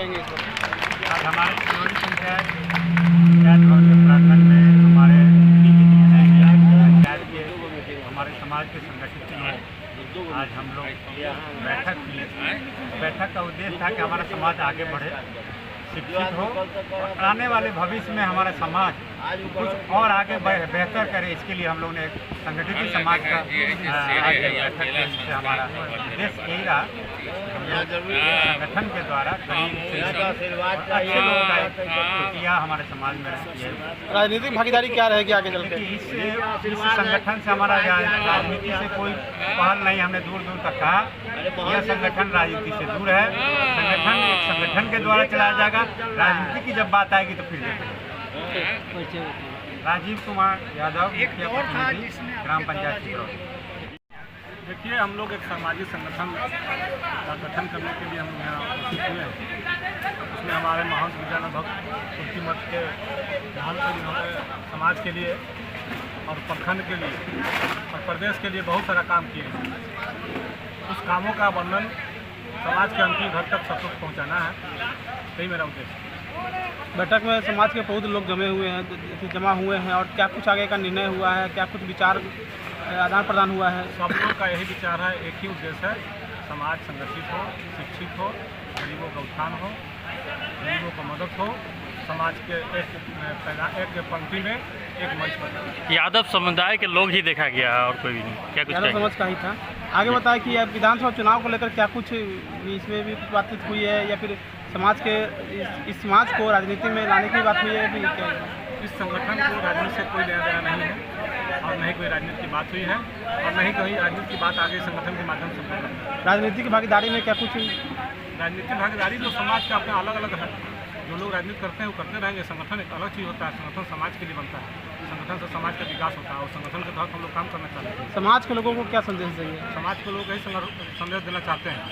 कहेंगे इस वक्त? आज हमारे सिरोही पंचायत भवन के प्रांगण में हमारे पंचायत के हमारे समाज के संगठित लोग आज हम लोग बैठक की। बैठक का उद्देश्य था कि हमारा समाज आगे बढ़े, शिक्षित हो और आने वाले भविष्य में हमारा समाज कुछ और आगे बेहतर करे। इसके लिए हम लोग ने संगठित समाज का आज बैठक से हमारा उद्देश्य यही रहा। संगठन के द्वारा करीब अच्छे लोगों का किया हमारे समाज में। राजनीतिक भागीदारी क्या रहेगी आगे चल के? इस संगठन से हमारा राजनीति से कोई पहल नहीं, हमने दूर दूर तक कहा यह संगठन राजनीति से दूर है। संगठन एक संगठन के द्वारा चलाया जाएगा, राजनीति की जब बात आएगी तो फिर देखेंगे। राजीव कुमार यादव, मुखिया प्रतिनिधि, ग्राम पंचायत सिरोही। देखिए, हम लोग एक सामाजिक संगठन का गठन करने के लिए हम यहाँ उपस्थित हुए हैं। उसमें हमारे महंत विद्यानंद भक्त तुलसी मठ के महंत जिन्होंने समाज के लिए और प्रखंड के लिए और प्रदेश के लिए बहुत सारा काम किए हैं। उस कामों का वर्णन समाज के अंतिम घर तक सब कुछ पहुँचाना है, यही मेरा उद्देश्य है। बैठक में समाज के बहुत लोग जमा हुए हैं और क्या कुछ आगे का निर्णय हुआ है, क्या कुछ विचार आदान प्रदान हुआ है? सब लोग का यही विचार है, एक ही उद्देश्य है, समाज संगठित हो, शिक्षित हो, गरीबों का उत्थान हो, गरीबों का मदद हो, समाज के एक पंक्ति में एक मंच पर। यादव समुदाय के लोग ही देखा गया है और कोई भी नहीं, क्या कुछ? यादव समाज का ही था। आगे बताया कि विधानसभा चुनाव को लेकर क्या कुछ इसमें भी बातचीत हुई है या फिर समाज के इस समाज को राजनीति में लाने की बात हुई है? भी क्या इस संगठन को राजनीति से कोई लेना देना नहीं है और न ही कोई राजनीति की बात हुई है और न ही कहीं राजनीति की बात आगे संगठन के माध्यम से करना है। राजनीति की भागीदारी में क्या कुछ? राजनीतिक भागीदारी तो समाज का अपना अलग अलग है। जो लोग राजनीति करते हैं वो करते रहेंगे। संगठन एक अलग चीज़ होता है, संगठन समाज के लिए बनता है, संगठन से समाज का विकास होता है और संगठन के तहत हम लोग काम करना चाहते हैं। समाज के लोगों को क्या संदेश देंगे? समाज के लोग यही संदेश देना चाहते हैं।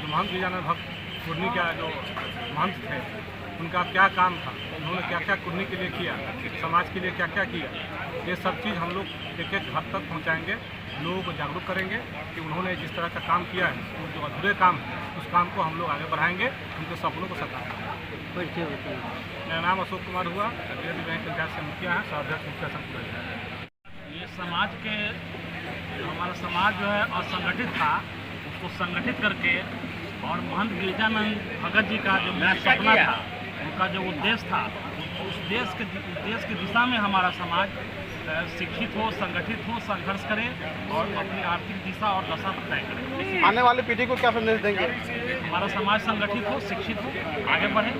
जो महंत विद्यानंद भक्त कुर्नी का जो महंत थे, उनका क्या काम था, उन्होंने क्या क्या कुर्नी के लिए किया, समाज के लिए क्या क्या किया, ये सब चीज़ हम लोग एक एक घर तक पहुंचाएंगे, लोगों को जागरूक करेंगे कि उन्होंने जिस तरह का काम किया है, वो जो अधूरे काम है, उस काम को हम लोग आगे बढ़ाएंगे, उनके सपनों को साकार करेंगे। मेरा नाम अशोक कुमार हुआ, बैंक पंचायत से मुखिया है, सहाध्यक्ष मुखिया संघ। ये समाज के हमारा समाज जो है असंगठित था, उसको संगठित करके और महंत गिरिजानंद भगत जी का जो सपना था, उनका जो उद्देश्य था, उस देश की दिशा में हमारा समाज शिक्षित हो, संगठित हो, संघर्ष करे और अपनी आर्थिक दिशा और दशा तय करे। आने वाली पीढ़ी को क्या संदेश देंगे? हमारा समाज संगठित हो, शिक्षित हो, आगे बढ़े।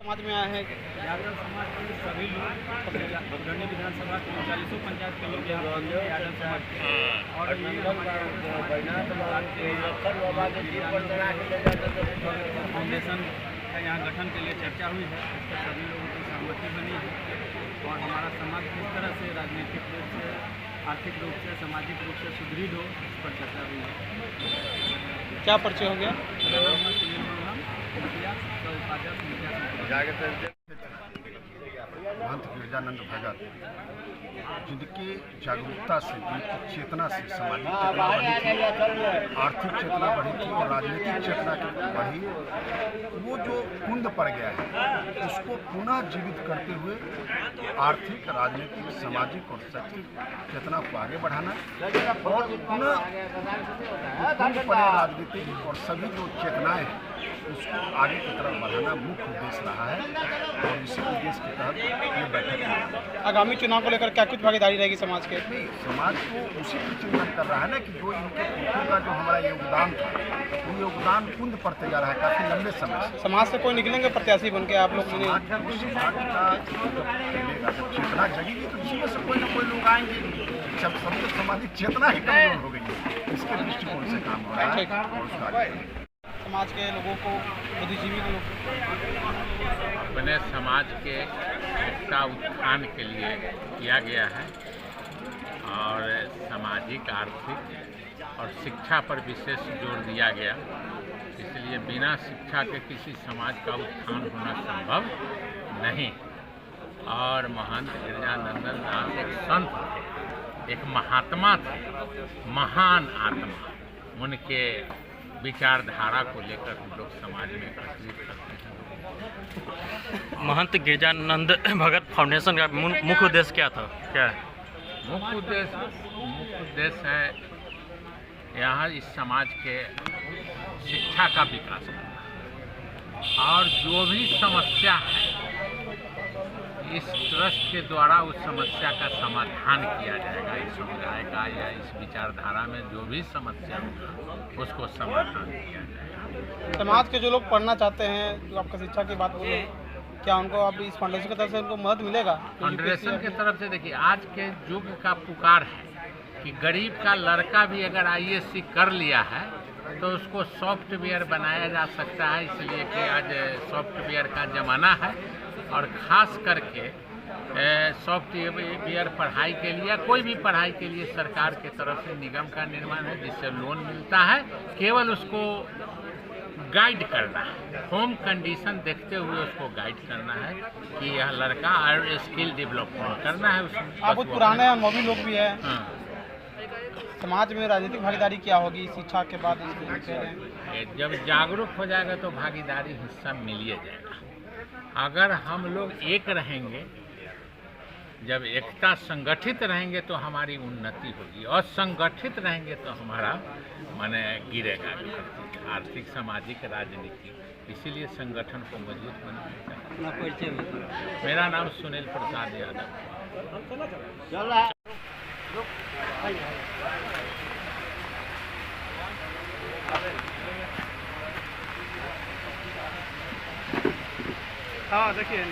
समाज में आए हैं यादव समाज के सभी लोग, बगरनी विधानसभा के 40 पंचायत के लोग यहाँ यादव समाज के और फाउंडेशन का यहाँ गठन के लिए चर्चा हुई है। इस पर सभी लोगों की सहमति बनी है और हमारा समाज किस तरह से राजनीतिक रूप से, आर्थिक रूप से, सामाजिक रूप से सुदृढ़ हो, इस पर चर्चा हुई है। क्या परिचय हो गया? महंत गिरिजानंद भगत जिनकी जागरूकता से, जिनकी चेतना से सामाजिक चेतना बढ़ी थी, आर्थिक चेतना बढ़ी थी और राजनीतिक चेतना बढ़ी, वो जो कुंद पड़ गया है उसको पुनः जीवित करते हुए आर्थिक, राजनीतिक, सामाजिक और शैक्षिक चेतना को आगे बढ़ाना और पुनः कुंद पड़े राजनीतिक और सभी जो चेतनाएँ हैं उसको आगे की तरफ बढ़ाना मुख्य उद्देश्य रहा है और इसी उद्देश्य के तहत ये बैठक हुई। आगामी चुनाव को लेकर क्या कुछ भागीदारी रहेगी समाज के? नहीं, समाज को उसी पर चिंतन कर रहा है ना कि जो इनके पुरखों का जो हमारा योगदान था, वो योगदान कुंद पड़ते जा रहा है काफ़ी लंबे समय से। समाज से कोई निकलेंगे प्रत्याशी बन के आप लोग? समाज का जब चेतना जगेगी तो इसी में से कोई ना कोई लोग आएंगे। जब सब सामाजिक चेतना ही कमजोर हो गई है, इसके दृष्टिकोण से काम हो रहा है और उसका समाज के लोगों को, बुद्धिजीवी लोगों को अपने समाज के एकता उत्थान के लिए किया गया है और सामाजिक, आर्थिक और शिक्षा पर विशेष जोर दिया गया। इसलिए बिना शिक्षा के किसी समाज का उत्थान होना संभव नहीं। और महंत गिरिजानंदन दास एक संत थे, एक महात्मा थे, महान आत्मा। उनके विचारधारा को लेकर हम लोग समाज में एकत्रित करते हैं। महंत गिरजानंद भगत फाउंडेशन का मुख्य उद्देश्य क्या था, क्या है? मुख्य उद्देश्य है यहाँ इस समाज के शिक्षा का विकास करना और जो भी समस्या है इस ट्रस्ट के द्वारा उस समस्या का समाधान किया जाएगा। इस समुदाय का या इस विचारधारा में जो भी समस्या होगा उसको समाधान किया जाएगा। समाज के जो लोग पढ़ना चाहते हैं, जो आपका शिक्षा की बात बोले, क्या उनको अब इस फाउंडेशन की तरफ से उनको मदद मिलेगा? फाउंडेशन की तरफ से देखिए, आज के युग का पुकार है कि गरीब का लड़का भी अगर ISC कर लिया है तो उसको सॉफ्टवेयर बनाया जा सकता है, इसलिए कि आज सॉफ्टवेयर का ज़माना है और ख़ास करके सॉफ्टवेयर पढ़ाई के लिए, कोई भी पढ़ाई के लिए सरकार के तरफ से निगम का निर्माण है जिससे लोन मिलता है। केवल उसको गाइड करना है, होम कंडीशन देखते हुए उसको गाइड करना है कि यह लड़का और स्किल डेवलपमेंट करना है। आप कुछ पुराने अनुभवी लोग भी हैं, हाँ, समाज में राजनीतिक भागीदारी क्या होगी शिक्षा के बाद? जब जागरूक हो जाएगा तो भागीदारी हिस्सा मिल ही जाएगा। अगर हम लोग एक रहेंगे, जब एकता संगठित रहेंगे तो हमारी उन्नति होगी, और संगठित रहेंगे तो हमारा माने गिरेगा आर्थिक, सामाजिक, राजनीतिक। इसीलिए संगठन को मजबूत बनाना चाहिए। मेरा नाम सुनील प्रसाद यादव। हाँ देखिए